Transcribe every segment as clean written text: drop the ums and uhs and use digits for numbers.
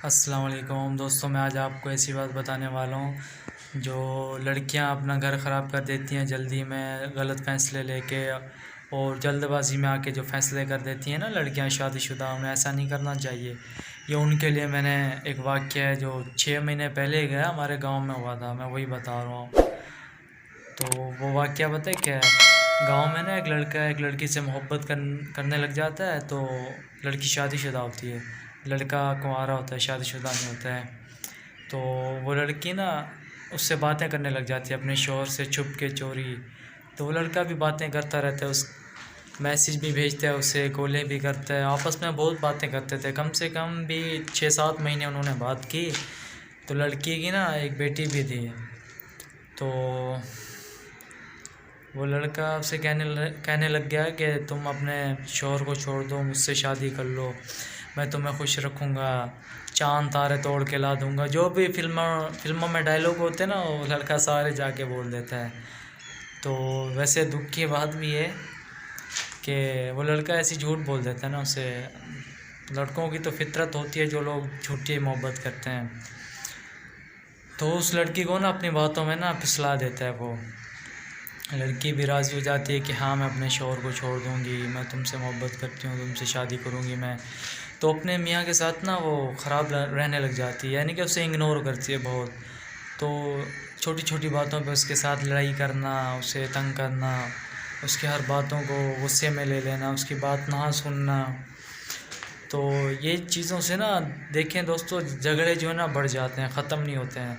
السلام علیکم دوستوں، میں آج آپ کو ایسی بات بتانے والا ہوں جو لڑکیاں اپنا گھر خراب کر دیتی ہیں جلدی میں غلط فیصلے لے کے، اور جلد بازی میں آ کے جو فیصلے کر دیتی ہیں نا لڑکیاں شادی شدہ، انہیں ایسا نہیں کرنا چاہیے۔ یہ ان کے لیے میں نے ایک واقعہ ہے جو 6 مہینے پہلے گیا ہمارے گاؤں میں ہوا تھا، میں وہی بتا رہا ہوں۔ تو وہ واقعہ پتہ ہے کیا ہے؟ گاؤں میں نا ایک لڑکا ایک لڑکی سے محبت کرنے لگ جاتا ہے، تو لڑکی شادی شدہ ہوتی ہے، لڑکا کنوارا ہوتا ہے، شادی شدہ نہیں ہوتا ہے۔ تو وہ لڑکی نا اس سے باتیں کرنے لگ جاتی ہے اپنے شوہر سے چھپ کے چوری۔ تو وہ لڑکا بھی باتیں کرتا رہتا ہے، میسیج بھی بھیجتا ہے اسے، کالیں بھی کرتا ہے، آپس میں بہت باتیں کرتے تھے، کم سے کم بھی 6-7 مہینے انہوں نے بات کی۔ تو لڑکی کی نا ایک بیٹی بھی تھی۔ تو وہ لڑکا اسے کہنے لگ گیا کہ تم اپنے شوہر کو چھوڑ دو، مجھ سے شادی کر لو، میں تمہیں خوش رکھوں گا، چاند تارے توڑ کے لا دوں گا، جو بھی فلموں میں ڈائلاگ ہوتے ہیں نا وہ لڑکا سارے جا کے بول دیتا ہے۔ تو ویسے دکھ کی بات بھی ہے کہ وہ لڑکا ایسی جھوٹ بول دیتا ہے نا اسے۔ لڑکوں کی تو فطرت ہوتی ہے جو لوگ جھوٹی محبت کرتے ہیں۔ تو اس لڑکی کو نا اپنی باتوں میں نا پھسلا دیتا ہے وہ۔ لڑکی بھی راضی ہو جاتی ہے کہ ہاں میں اپنے شوہر کو چھوڑ دوں گی، میں تم سے محبت کرتی ہوں، تم سے شادی کروں گی میں۔ تو اپنے میاں کے ساتھ نا وہ خراب رہنے لگ جاتی ہے، یعنی کہ اسے اگنور کرتی ہے بہت۔ تو چھوٹی چھوٹی باتوں پہ اس کے ساتھ لڑائی کرنا، اسے تنگ کرنا، اس کی ہر باتوں کو غصے میں لے لینا، اس کی بات نہ سننا۔ تو یہ چیزوں سے نا دیکھیں دوستو، جھگڑے جو ہے نا بڑھ جاتے ہیں، ختم نہیں ہوتے ہیں۔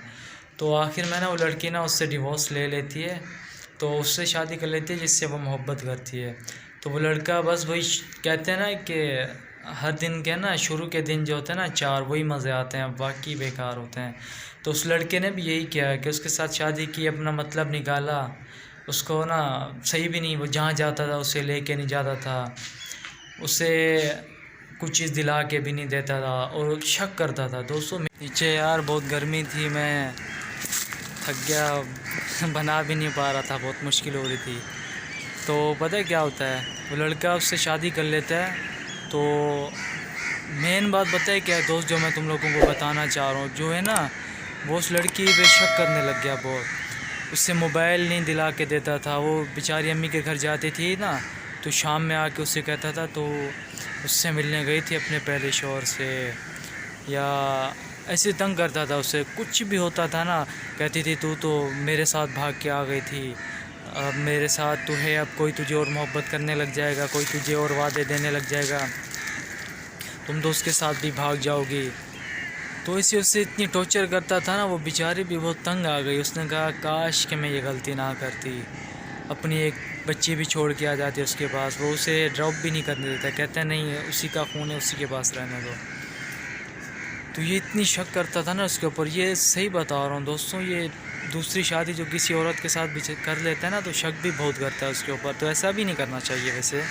تو آخر میں نا وہ لڑکی نا اس سے ڈیورس لے لیتی ہے، تو اس سے شادی کر لیتی ہے جس سے وہ محبت کرتی ہے۔ تو وہ لڑکا بس وہی کہتے ہیں نا کہ ہر دن کے نا شروع کے دن جو ہوتے ہیں نا 4 وہی مزے آتے ہیں، باقی بیکار ہوتے ہیں۔ تو اس لڑکے نے بھی یہی کیا کہ اس کے ساتھ شادی کی، اپنا مطلب نکالا، اس کو نا صحیح بھی نہیں، وہ جہاں جاتا تھا اسے لے کے نہیں جاتا تھا، اسے کچھ چیز دلا کے بھی نہیں دیتا تھا، اور شک کرتا تھا۔ دوستوں نیچے یار بہت گرمی تھی، میں تھک گیا، بنا بھی نہیں پا رہا تھا، بہت مشکل ہو رہی تھی۔ تو پتہ ہے کیا ہوتا ہے، وہ لڑکا اس سے شادی کر لیتا ہے۔ تو مین بات پتہ ہے کیا ہے دوست، جو میں تم لوگوں کو بتانا چاہ رہا ہوں، جو ہے نا وہ اس لڑکی پہ شک کرنے لگ گیا بہت۔ اس سے موبائل نہیں دلا کے دیتا تھا، وہ بیچاری امی کے گھر جاتی تھی نا تو شام میں آ کے اس سے کہتا تھا، تو اس سے ملنے گئی تھی اپنے پہلے شوہر سے، یا ایسے تنگ کرتا تھا اسے، کچھ بھی ہوتا تھا نا کہتی تھی تو میرے ساتھ بھاگ کے آ گئی تھی، اب میرے ساتھ تو ہے، اب کوئی تجھے اور محبت کرنے لگ جائے گا، کوئی تجھے اور وعدے دینے لگ جائے گا، تم تو اس کے ساتھ بھی بھاگ جاؤ گی۔ تو اس سے اتنی ٹارچر کرتا تھا نا، وہ بیچاری بھی بہت تنگ آ گئی۔ اس نے کہا کاش کہ میں یہ غلطی نہ کرتی، اپنی ایک بچی بھی چھوڑ کے آ جاتی اس کے پاس۔ وہ اسے ڈراپ بھی نہیں کرنے دیتا، کہتا ہے نہیں اسی کا خون ہے، اسی کے پاس رہنے دو۔ تو یہ اتنی شک کرتا تھا نا اس کے اوپر، یہ صحیح بتا رہا ہوں دوستوں، یہ دوسری شادی جو کسی عورت کے ساتھ بھی کر لیتا ہے نا تو شک بھی بہت کرتا ہے اس کے اوپر۔ تو ایسا بھی نہیں کرنا چاہیے ویسے،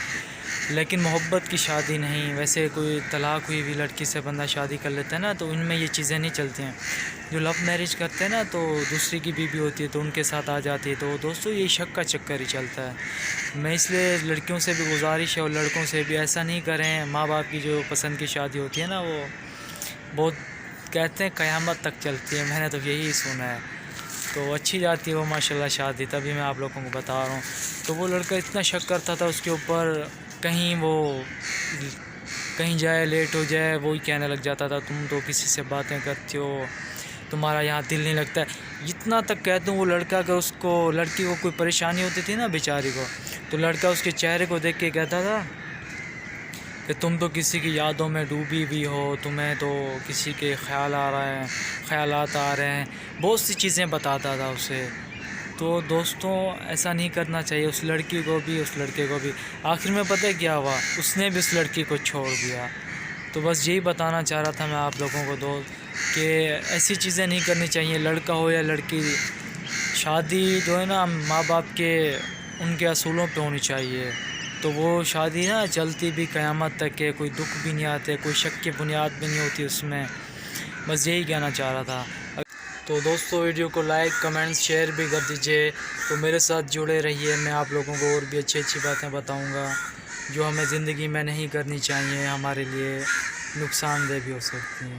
لیکن محبت کی شادی نہیں، ویسے کوئی طلاق ہوئی ہوئی لڑکی سے بندہ شادی کر لیتا ہے نا تو ان میں یہ چیزیں نہیں چلتی ہیں۔ جو لو میرج کرتے ہیں نا تو دوسری کی بیوی ہوتی ہے تو ان کے ساتھ آ جاتی ہے، تو دوستوں یہ شک کا چکر ہی چلتا ہے۔ میں اس لیے لڑکیوں سے بھی گزارش ہے اور لڑکوں سے بھی ایسا نہیں کریں۔ ماں باپ کی جو پسند کی شادی ہوتی ہے نا وہ بہت کہتے ہیں قیامت تک چلتی ہے، میں نے تو یہی سنا ہے، تو اچھی جاتی ہے وہ ماشاءاللہ شادی، تبھی میں آپ لوگوں کو بتا رہا ہوں۔ تو وہ لڑکا اتنا شک کرتا تھا اس کے اوپر، کہیں جائے لیٹ ہو جائے وہی کہنے لگ جاتا تھا تم تو کسی سے باتیں کرتے ہو، تمہارا یہاں دل نہیں لگتا ہے، اتنا تک کہتا ہوں وہ لڑکا کہ اس کو لڑکی کو کوئی پریشانی ہوتی تھی نا بیچاری کو، تو لڑکا اس کے چہرے کو دیکھ کے کہتا تھا کہ تم تو کسی کی یادوں میں ڈوبی ہوئی ہو، تمہیں تو کسی کے خیالات آ رہے ہیں، بہت سی چیزیں بتاتا تھا اسے۔ تو دوستوں ایسا نہیں کرنا چاہیے، اس لڑکی کو بھی اس لڑکے کو بھی۔ آخر میں پتہ کیا ہوا، اس نے بھی اس لڑکی کو چھوڑ دیا۔ تو بس یہی بتانا چاہ رہا تھا میں آپ لوگوں کو دوست، کہ ایسی چیزیں نہیں کرنی چاہیے، لڑکا ہو یا لڑکی، شادی جو ہے نا ماں باپ کے ان کے اصولوں پہ ہونی چاہیے، تو وہ شادی نا چلتی بھی قیامت تک ہے، کوئی دکھ بھی نہیں آتے، کوئی شک کی بنیاد بھی نہیں ہوتی اس میں۔ بس یہی کہنا چاہ رہا تھا۔ تو دوستو ویڈیو کو لائک کمنٹس شیئر بھی کر دیجئے، تو میرے ساتھ جڑے رہیے، میں آپ لوگوں کو اور بھی اچھی اچھی باتیں بتاؤں گا جو ہمیں زندگی میں نہیں کرنی چاہیے، ہمارے لیے نقصان دہ بھی ہو سکتی ہیں۔